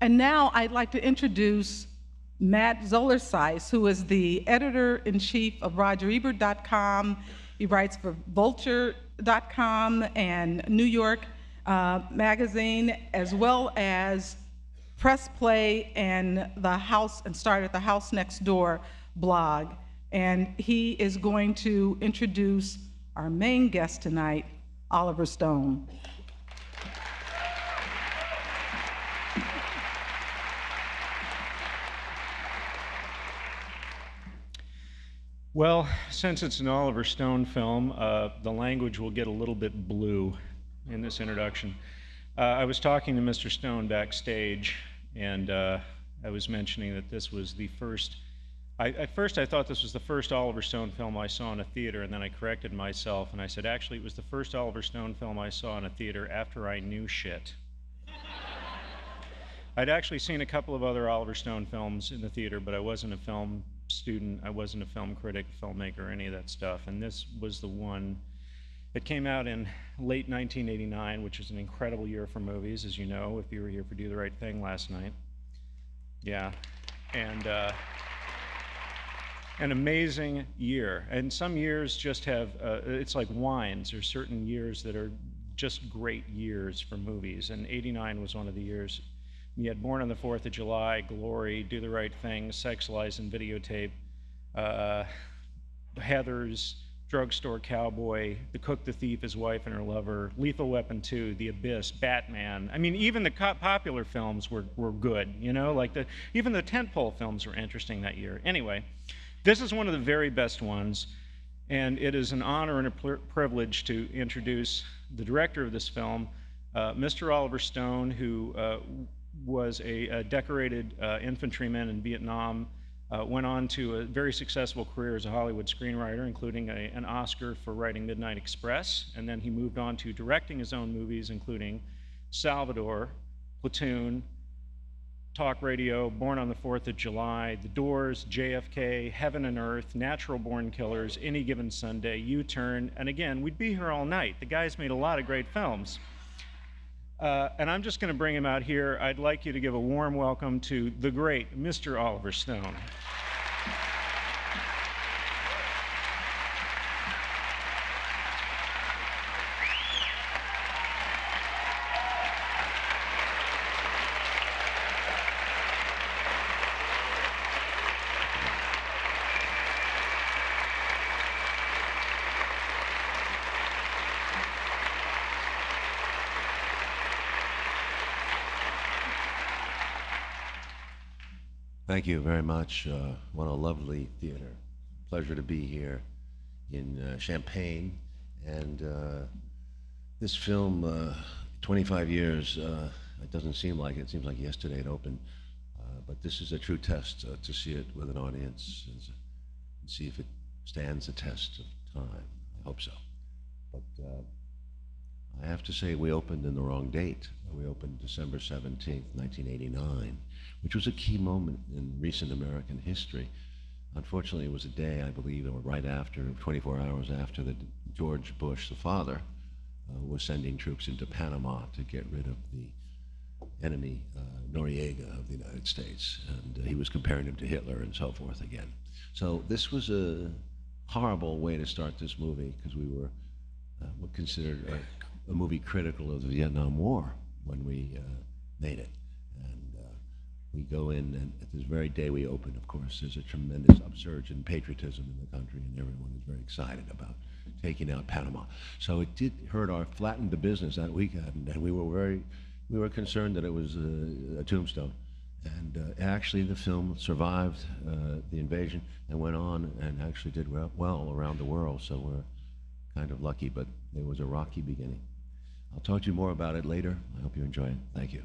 And now I'd like to introduce Matt Zollerseis, who is the editor-in-chief of RogerEbert.com. He writes for Vulture.com and New York Magazine, as well as Press Play and started the House Next Door blog. And he is going to introduce our main guest tonight, Oliver Stone. Well, since it's an Oliver Stone film, the language will get a little bit blue in this introduction. I was talking to Mr. Stone backstage, and I was mentioning that this was the first. At first, I thought this was the first Oliver Stone film I saw in a theater, and then I corrected myself, and I said, actually, it was the first Oliver Stone film I saw in a theater after I knew shit. I'd actually seen a couple of other Oliver Stone films in the theater, but I wasn't a film student, I wasn't a film critic, filmmaker, any of that stuff, and this was the one. It came out in late 1989, which is an incredible year for movies, as you know, if you were here for Do the Right Thing last night. Yeah, and an amazing year. And some years just have, it's like wines. There's certain years that are just great years for movies, and '89 was one of the years. You had Born on the 4th of July, Glory, Do the Right Thing, Sex, Lies, and Videotape, Heathers, Drugstore Cowboy, The Cook, the Thief, His Wife, and Her Lover, Lethal Weapon 2, The Abyss, Batman. I mean, even the popular films were good, you know? Like even the tentpole films were interesting that year. Anyway, this is one of the very best ones, and it is an honor and a privilege to introduce the director of this film, Mr. Oliver Stone, who was a decorated infantryman in Vietnam, went on to a very successful career as a Hollywood screenwriter, including an Oscar for writing Midnight Express, and then he moved on to directing his own movies, including Salvador, Platoon, Talk Radio, Born on the 4th of July, The Doors, JFK, Heaven and Earth, Natural Born Killers, Any Given Sunday, U-Turn, and again, we'd be here all night. The guy's made a lot of great films. And I'm just going to bring him out here. I'd like you to give a warm welcome to the great Mr. Oliver Stone. Thank you very much. What a lovely theater. Pleasure to be here in Champaign. And this film, 25 years, it doesn't seem like it. It seems like yesterday it opened. But this is a true test to see it with an audience and see if it stands the test of time. I hope so. But I have to say we opened in the wrong date. We opened December 17th, 1989, which was a key moment in recent American history. Unfortunately, it was a day, I believe, or right after, 24 hours after George Bush, the father, was sending troops into Panama to get rid of the enemy, Noriega of the United States. And he was comparing him to Hitler and so forth again. So this was a horrible way to start this movie, because we were considered a movie critical of the Vietnam War when we made it. And we go in, and at this very day we open, of course, there's a tremendous upsurge in patriotism in the country, and everyone is very excited about taking out Panama. So it did hurt flattened the business that weekend, and we were concerned that it was a tombstone. And actually the film survived the invasion and went on and actually did well around the world, so we're kind of lucky, but it was a rocky beginning. I'll talk to you more about it later. I hope you enjoy it. Thank you.